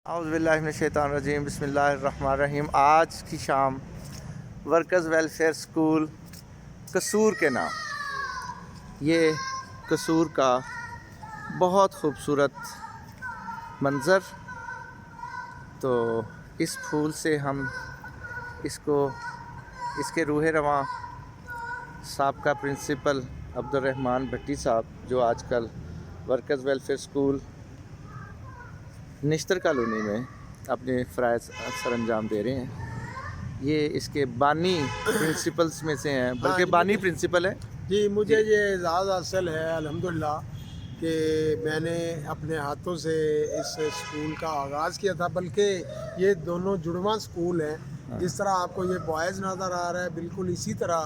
औज़ुबिल्लाहिमिनश्शैतानिर्रजीम बिस्मिल्लाहिर्रहमानिर्रहीम। आज की शाम वर्कर्स वेलफेयर स्कूल कसूर के नाम, ये कसूर का बहुत ख़ूबसूरत मंज़र। तो इस फूल से हम इसको इसके रूह रवां साबका प्रिंसिपल अब्दुर्रहमान भट्टी साहब, जो आजकल workers welfare school Nishtar colony में अपने फ़राइज़ सर अंजाम दे रहे हैं, ये इसके बानी प्रिंसिपल्स में से हैं, हाँ बल्कि जी, बानी प्रिंसिपल है जी मुझे जी। ये एज़ाज़ हासिल है अल्हम्दुलिल्लाह कि मैंने अपने हाथों से इस स्कूल का आगाज़ किया था। बल्कि ये दोनों जुड़वां स्कूल हैं। जिस तरह आपको ये बॉयज़ नज़र आ रहा है, बिल्कुल इसी तरह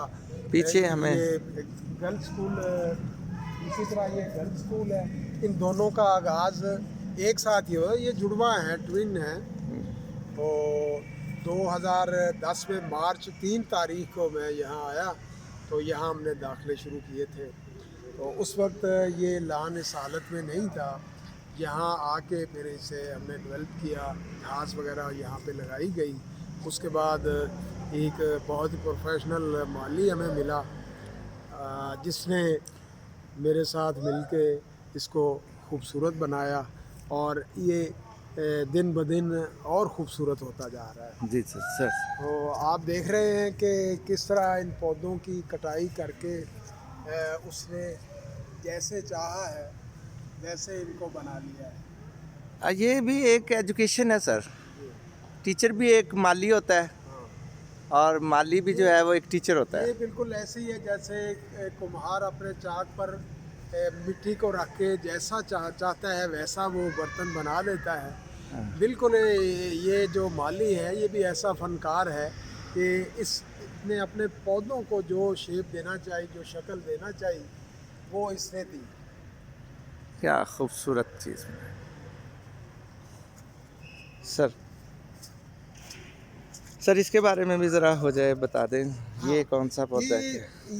पीछे हमें ये गर्ल्स स्कूल, इसी तरह ये गर्ल्स स्कूल है। इन दोनों का आगाज़ एक साथ ही हुआ। ये जुड़वां हैं, ट्विन हैं। तो 2010 में मार्च 3 तारीख को मैं यहाँ आया, तो यहाँ हमने दाखिले शुरू किए थे। तो उस वक्त ये लान इस हालत में नहीं था। यहाँ आके फिर इसे हमने डेवलप किया, घास वगैरह यहाँ पे लगाई गई। उसके बाद एक बहुत ही प्रोफेशनल माली हमें मिला, जिसने मेरे साथ मिलके इसको खूबसूरत बनाया, और ये दिन ब दिन और ख़ूबसूरत होता जा रहा है। जी सर। तो आप देख रहे हैं कि किस तरह इन पौधों की कटाई करके उसने जैसे चाहा है वैसे इनको बना लिया है। ये भी एक एजुकेशन है सर। जी टीचर भी एक माली होता है, हाँ, और माली भी जो है वो एक टीचर होता ये है। बिल्कुल ऐसे ही है जैसे कुम्हार अपने चाक पर मिट्टी को रख के जैसा चाहता है वैसा वो बर्तन बना लेता है। बिल्कुल ये जो माली है ये भी ऐसा फनकार है कि इसने अपने पौधों को जो शेप देना चाहिए, जो शक्ल देना चाहिए, वो इसने दी। क्या खूबसूरत चीज़ सर। सर इसके बारे में भी ज़रा हो जाए बता दें, हाँ, ये कौन सा पौधा है?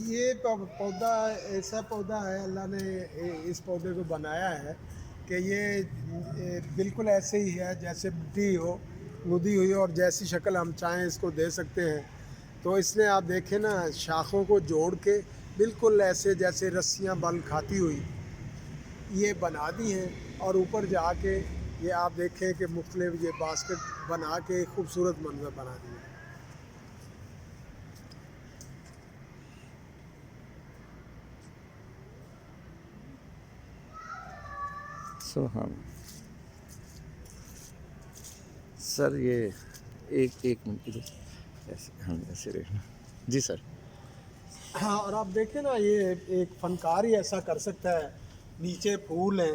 ये पौधा ऐसा पौधा है, अल्लाह ने इस पौधे को बनाया है कि ये बिल्कुल ऐसे ही है जैसे मिट्टी हो, मुदी हुई, और जैसी शक्ल हम चाहें इसको दे सकते हैं। तो इसने आप देखें ना, शाखों को जोड़ के बिल्कुल ऐसे जैसे रस्सियाँ बल खाती हुई ये बना दी हैं, और ऊपर जाके ये आप देखें कि मुख्तलिफ ये बास्केट बना के खूबसूरत मंजर बना दिया। सुभान सर, ये एक मिनट इधर ऐसे, हाँ ऐसे देखना जी सर। हाँ, और आप देखें ना, ये एक फनकार ही ऐसा कर सकता है। नीचे फूल हैं,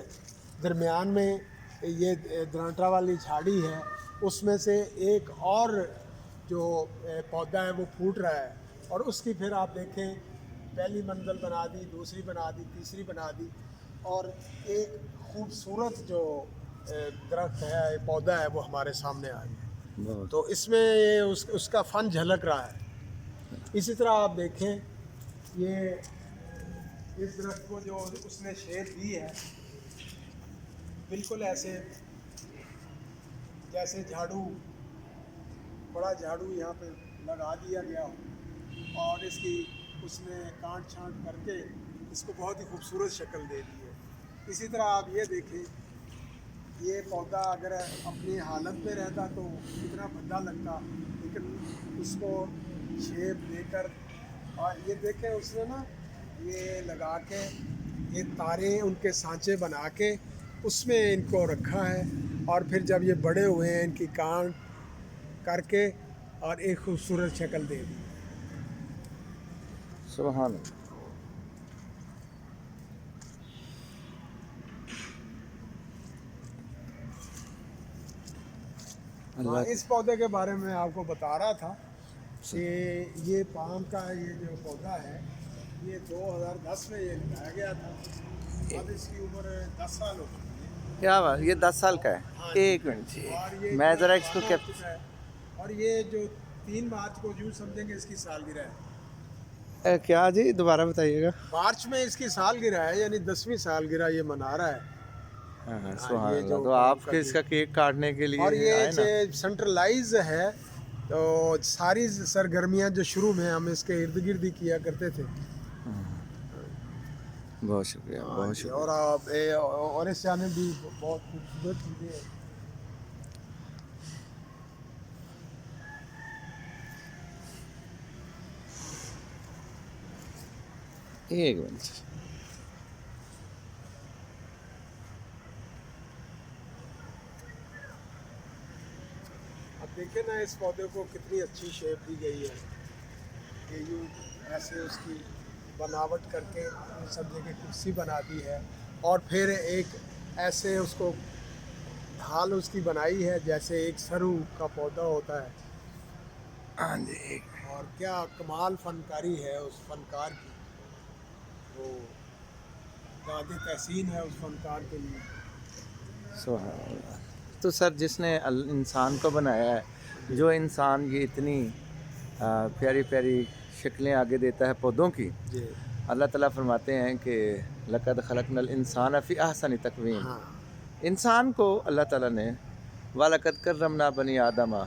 दरमियान में ये दरांटा वाली झाड़ी है, उसमें से एक और जो पौधा है वो फूट रहा है, और उसकी फिर आप देखें पहली मंजिल बना दी, दूसरी बना दी, तीसरी बना दी, और एक खूबसूरत जो दरख्त है, पौधा है, वो हमारे सामने आ गया। तो इसमें ये उसका फ़न झलक रहा है। इसी तरह आप देखें, ये इस दरख्त को जो उसने शेप दी है, बिल्कुल ऐसे जैसे झाड़ू, बड़ा झाड़ू यहाँ पे लगा दिया गया हो, और इसकी उसने काट छांट करके इसको बहुत ही खूबसूरत शक्ल दे दी है। इसी तरह आप ये देखें, ये पौधा अगर अपनी हालत में रहता तो कितना भद्दा लगता, लेकिन उसको शेप देकर, और ये देखें उसने ना ये लगा के ये तारे उनके सांचे बना के उसमें इनको रखा है, और फिर जब ये बड़े हुए हैं इनकी काट करके और एक खूबसूरत शक्ल दे दी। सुभान हाँ, अल्लाह। इस पौधे के बारे में आपको बता रहा था कि ये पाम का ये जो पौधा है, ये 2010 में ये लगाया गया था। अब इसकी उम्र 10 साल हो गई है। क्या बात, ये 10 साल का है? हाँ, एक मिनट जी, और ये मैं जो ज़रा है इसको पुराना क्या हो चुका है, और ये जो 3 मार्च को यूँ समझेंगे इसकी सालगिरह है। क्या जी, दोबारा बताइएगा। मार्च में इसकी सालगिरह है, यानी 10वीं सालगिरह ये मना रहा है। हाँ, सुभान ये अल्लाह। जो तो काम आपके करती इसका केक काटने के लिए और ये आए ना? सेंट्रलाइज है, तो सारी सरगर्मियां जो शुरू में हम इसके इर्द गिर्द ही किया करते थे। बहुत शुक्रिया, हाँ बहुत जी, और शुक्रिया। और इस जाने भी बहुत खूबसूरत चीज़ें हैं। एक मिनट। अब देखिए ना इस पौधे को कितनी अच्छी शेप दी गई है कि यूँ ऐसे उसकी बनावट करके सब जगह कुर्सी बना दी है, और फिर एक ऐसे उसको ढाल उसकी बनाई है जैसे एक सरू का पौधा होता है। हाँ जी। और क्या कमाल फनकारी है उस फनकार की, वो दाद तहसीन है उस फनकार के लिए। सुभान अल्लाह। तो सर जिसने इंसान को बनाया है, जो इंसान ये इतनी प्यारी प्यारी शक्लें आगे देता है पौधों की, जी अल्लाह ताला फरमाते हैं कि लक़द खलक़नल इंसान फ़ी अहसनि तक़वीम। हाँ इंसान को अल्लाह ताला ने वलक़द कर्रमना बनी आदमा,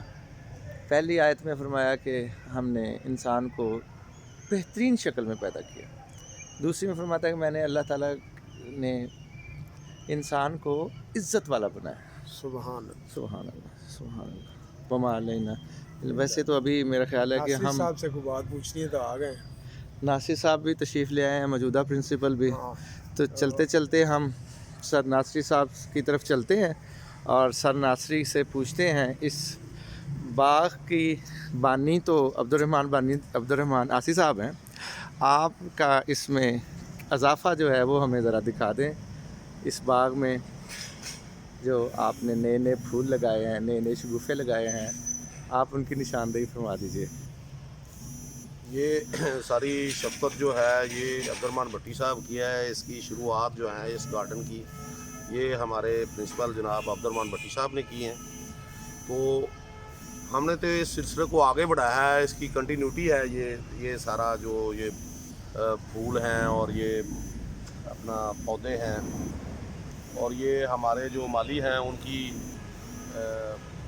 पहली आयत में फरमाया कि हमने इंसान को बेहतरीन शक्ल में पैदा किया। दूसरी में फरमाता है कि मैंने अल्लाह ताला ने इंसान को इज़्ज़त वाला बनाया। सुबहान। सुभान अल्लाह, सुभान अल्लाह। वमा अलैना। वैसे तो अभी मेरा ख़्याल है कि नासिर हम साहब से कोई बात पूछनी है तो आ गए। नासिर साहब भी तशरीफ़ ले आए हैं, मौजूदा प्रिंसिपल भी। हाँ तो चलते चलते हम सर नासरी साहब की तरफ चलते हैं और सर नासरी से पूछते हैं, इस बाग की बानी तो अब्दुर्रहमान आसी साहब हैं, आपका इसमें इजाफ़ा जो है वो हमें ज़रा दिखा दें। इस बाग में जो आपने नए नए फूल लगाए हैं, नए नए शगुफ़े लगाए हैं, आप उनकी निशानदेही फरमा दीजिए। ये सारी शफ़क़त जो है ये अब्दुर्रहमान भट्टी साहब की है। इसकी शुरुआत जो है इस गार्डन की ये हमारे प्रिंसिपल जनाब अब्दुर्रहमान भट्टी साहब ने की हैं। तो हमने तो इस सिलसिले को आगे बढ़ाया है, इसकी कंटिन्यूटी है। ये सारा जो ये फूल हैं और ये अपना पौधे हैं, और ये हमारे जो माली हैं उनकी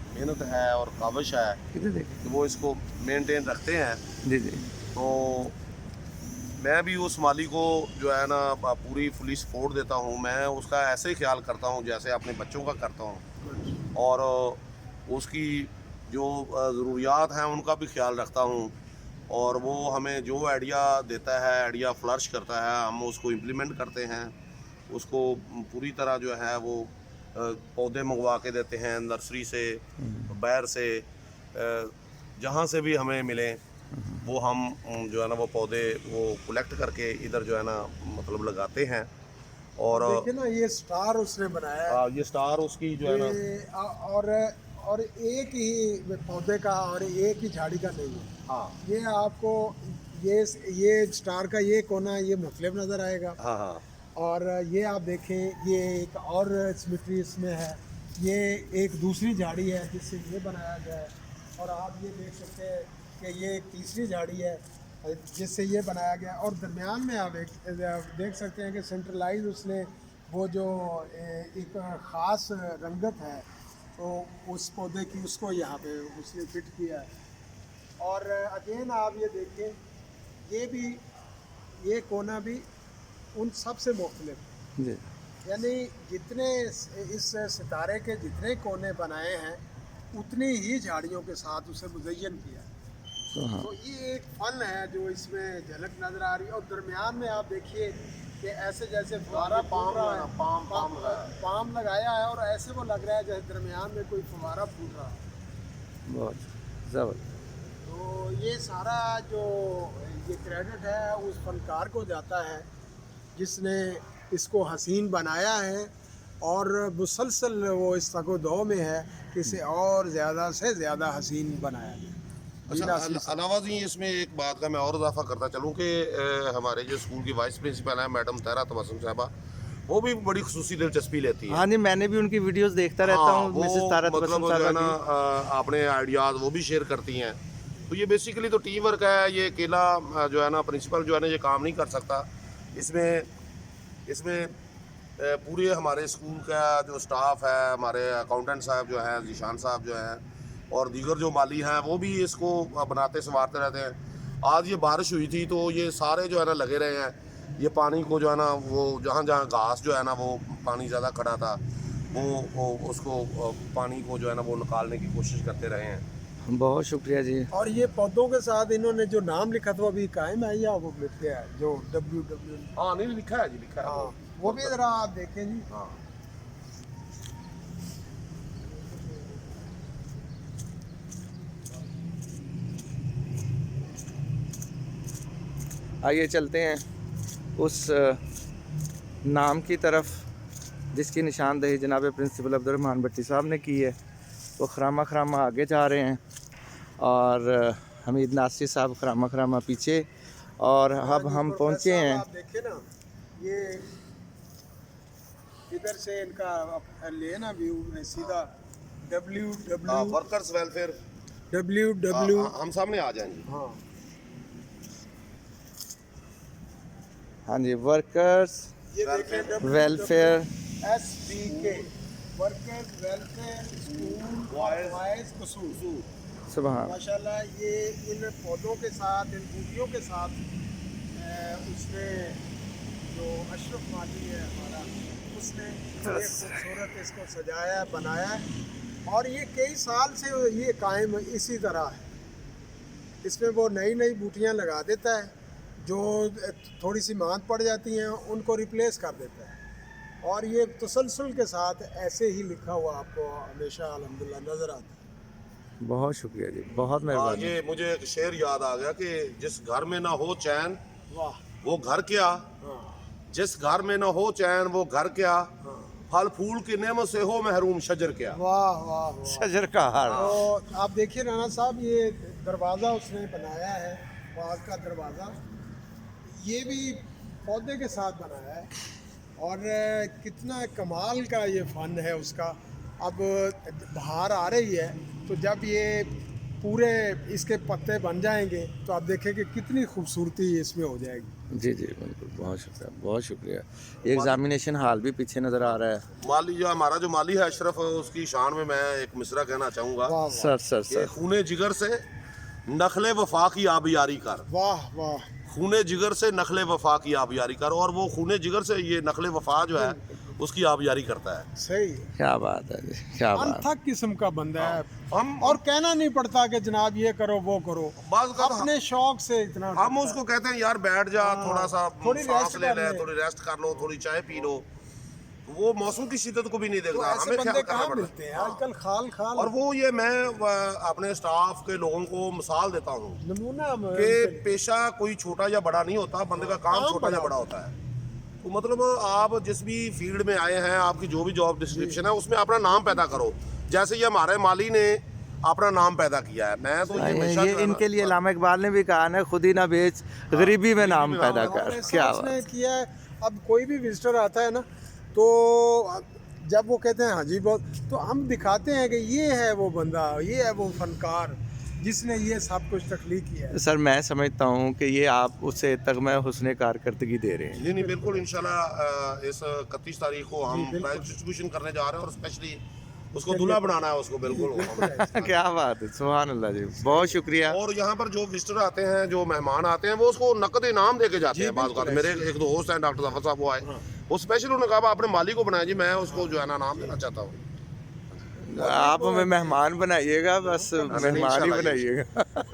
मेहनत है और काविश है किधर देखें? कि वो इसको मेंटेन रखते हैं। जी जी। तो मैं भी उस माली को जो है ना पूरी फुली सपोर्ट देता हूँ। मैं उसका ऐसे ही ख्याल करता हूँ जैसे अपने बच्चों का करता हूँ, और उसकी जो ज़रूरियात हैं उनका भी ख्याल रखता हूँ। और वो हमें जो आइडिया देता है, आइडिया फ्लर्श करता है, हम उसको इम्प्लीमेंट करते हैं। उसको पूरी तरह जो है वो पौधे मंगवा के देते हैं नर्सरी से, बाहर से, जहाँ से भी हमें मिलें वो हम जो है ना वो पौधे वो कलेक्ट करके इधर जो है ना मतलब लगाते हैं। और देखिए ना ये स्टार उसने बनाया है, ये स्टार उसकी जो है ना, और एक ही पौधे का और एक ही झाड़ी का नहीं है। हाँ ये आपको ये स्टार का ये कोना ये मुख्तलिफ नज़र आएगा। हाँ हाँ और ये आप देखें ये एक और सिमेट्री इसमें है, ये एक दूसरी झाड़ी है जिससे ये बनाया गया है। और आप ये देख सकते हैं कि ये एक तीसरी झाड़ी है जिससे ये बनाया गया। और दरमियान में आप देख सकते हैं कि सेंट्रलाइज उसने वो जो एक ख़ास रंगत है तो उस पौधे की उसको यहाँ पे उसने फिट किया है। और अगेन आप ये देखें ये कोना भी उन सब से मुख्तलिफ, जी। यानी जितने इस सितारे के जितने कोने बनाए हैं उतनी ही झाड़ियों के साथ उसे मुज़य्यन किया है। तो हाँ, तो ये एक फन है जो इसमें झलक नज़र आ रही है। और दरमियान में आप देखिए कि ऐसे जैसे फुवारा फूट रहा है, पाम लगाया है और ऐसे वो लग रहा है जैसे दरमियान में कोई फुवारा फूट रहा है। बहुत ज़बरदस्त। तो ये सारा जो ये क्रेडिट है उस फनकार को जाता है जिसने इसको हसीन बनाया है, और मुसलसल वो इस तको-दो में है कि इसे और ज़्यादा से ज़्यादा हसीन बनाया जाए। अच्छा अलावा जी इसमें एक बात का मैं और इजाफा करता चलूँ कि हमारे जो स्कूल की वाइस प्रिंसिपल हैं मैडम तहरा तबस्सुम साहबा, वो भी बड़ी खुसूसी दिलचस्पी लेती हैं। हाँ जी, मैंने भी उनकी वीडियोस देखता रहता हूँ, वो मिसेस तारा मतलब तबस्सुम जो है साहबा ना की। अपने आइडियाज़ वो भी शेयर करती हैं। तो ये बेसिकली तो टीम वर्क है, ये अकेला जो है ना प्रिंसिपल जो है ना ये काम नहीं कर सकता। इसमें पूरे हमारे स्कूल का जो स्टाफ है, हमारे अकाउंटेंट साहब जो हैं, जीशान साहब जो हैं, और दीगर जो माली हैं, वो भी इसको बनाते संवारते रहते हैं। आज ये बारिश हुई थी तो ये सारे जो है ना लगे रहे हैं, ये पानी को जो है ना, वो जहाँ जहाँ घास जो है ना, वो पानी ज़्यादा खड़ा था, वो उसको पानी को जो है ना वो निकालने की कोशिश करते रहे हैं। बहुत शुक्रिया जी। और ये पौधों के साथ इन्होंने जो नाम लिखा था वो अभी कायम है या वो मिट गया है, जो WW? हाँ, नहीं लिखा है जी, लिखा है। हाँ, वो भी ज़रा आप देखें जी। हाँ, आइए चलते हैं उस नाम की तरफ जिसकी निशानदेही जनाब प्रिंसिपल अब्दुर्रहमान भट्टी साहब ने की है। वो खरामा खरामा आगे जा रहे हैं और हमीद नासिर साहब खरामा खरामा पीछे, और अब हम पहुंचे हैं। आप देखें ना, ये इधर से इनका लेना व्यू है सीधा WW वर्कर्स वेलफेयर। WW। हम सामने आ जाएंगे। हाँ, हाँ जी, वर्कर्स ये देखें welfare SBK, workers welfare school boys कसूर। सुबह। माशाल्लाह, ये इन पौधों के साथ, इन बूटियों के साथ उसने जो अशरफ माली है हमारा, उसने बड़े खूबसूरत इसको सजाया है, बनाया है, और ये कई साल से ये कायम इसी तरह है। इसमें वो नई नई बूटियाँ लगा देता है, जो थोड़ी सी मांद पड़ जाती हैं उनको रिप्लेस कर देता है, और ये तसलसल के साथ ऐसे ही लिखा हुआ आपको हमेशा अल्हम्दुलिल्लाह नज़र आता है। बहुत शुक्रिया जी, बहुत मेहरबानी। ये मुझे एक शेर याद आ गया कि जिस घर में ना हो चैन वाह। वो घर क्या, हाँ, जिस घर में ना हो चैन वो घर क्या, हाँ। फल फूल की नेमत से हो महरूम शजर क्या। वाह वाह वाह। शजर का हार। तो आप देखिए राना साहब, ये दरवाज़ा उसने बनाया है, बाग का दरवाज़ा, ये भी पौधे के साथ बनाया है, और कितना कमाल का ये फ़न है उसका। अब बहार आ रही है तो जब ये पूरे इसके पत्ते बन जाएंगे तो आप देखेंगे कितनी खूबसूरती इसमें हो जाएगी। जी जी बिल्कुल, बहुत शुक्रिया, बहुत शुक्रिया। एग्जामिनेशन हॉल भी पीछे नज़र आ रहा है। माली जो हमारा जो माली है अशरफ, उसकी शान में मैं एक मिसरा कहना चाहूँगा। वाह सर सर कि सर। खूने जिगर से नखले वफा की आबियारी कर, वाह वाह। खूने जिगर से नखले वफा की आबियारी कर, और वो खूने जिगर से ये नखले वफा जो है उसकी आबियारी करता है। सही, क्या बात है जी, क्या बात। अनथक किस्म का बंदा है। हम और कहना नहीं पड़ता कि जनाब ये करो वो करो, बात कर अपने शौक से इतना हम उसको कहते हैं यार बैठ जा, थोड़ा सा थोड़ी सांस रेस्ट ले कर ले, ले। थोड़ी रेस्ट कर लो, थोड़ी चाय पी लो। वो मौसम की शिद्दत को भी नहीं तो देखता, ऐसे हमें बंदे ख्याल करना कहाँ पड़ता मिलते हैं है। आजकल, खाल खाल। और वो ये मैं अपने स्टाफ के लोगों को मिसाल देता हूँ नमूना कि पेशा कोई छोटा या बड़ा नहीं होता, बंदे का काम काम छोटा या बड़ा बड़ा होता है। तो मतलब आप जिस भी फील्ड में आए हैं, आपकी जो भी जॉब डिस्क्रिप्शन है उसमें अपना नाम पैदा करो, जैसे ये हमारे माली ने अपना नाम पैदा किया है। मैं तो ये हमेशा ये इनके लिए अल्लामा इकबाल ने भी कहा ना, खुद ही ना बेच, गरीबी में नाम पैदा और कर। ऐसा क्या उसने बात। किया है। अब कोई भी विजिटर आता है ना, तो जब वो कहते हैं हाँ जी बहुत, तो हम दिखाते हैं कि ये है वो बंदा, ये है वो फनकार जिसने ये सब कुछ तख्लीक किया है। सर मैं समझता हूँ कि ये आप उसे तगमा हुस्न कारकर्दगी दे रहे हैं। नहीं नहीं बिल्कुल, इंशाल्लाह इस 31 तारीख को हम प्राइज डिस्ट्रीब्यूशन करने जा रहे हैं, और स्पेशली उसको दूल्हा बनाना है उसको, बिल्कुल। क्या बात है, सुभान अल्लाह जी, बहुत शुक्रिया। और यहाँ पर जो विजिटर आते हैं, जो मेहमान आते हैं, वो उसको नकद इनाम दे के जाते हैं। बात कर मेरे एक दो होस्ट हैं, डॉक्टर जफर साहब, वो आए, वो स्पेशल उन्होंने कहा अपने माली को बनाया जी, मैं उसको जो है ना नाम देना चाहता हूँ। आप हमें मेहमान बनाइएगा, बस मेहमान ही इंशाल्लाह। बनाइएगा।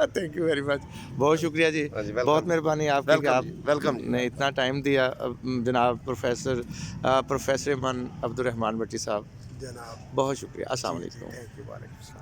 थैंक यू वेरी मच, बहुत शुक्रिया जी, हाँ जी, वेलकम बहुत जी। मेहरबानी आपकी कि वेलकम आप जी, वेलकम जी। ने इतना टाइम दिया। जनाब प्रोफेसर मन अब्दुर्रहमान भट्टी साहब, जनाब बहुत शुक्रिया। अस्सलाम वालेकुम। थैंक यू, वालेकुम सलाम।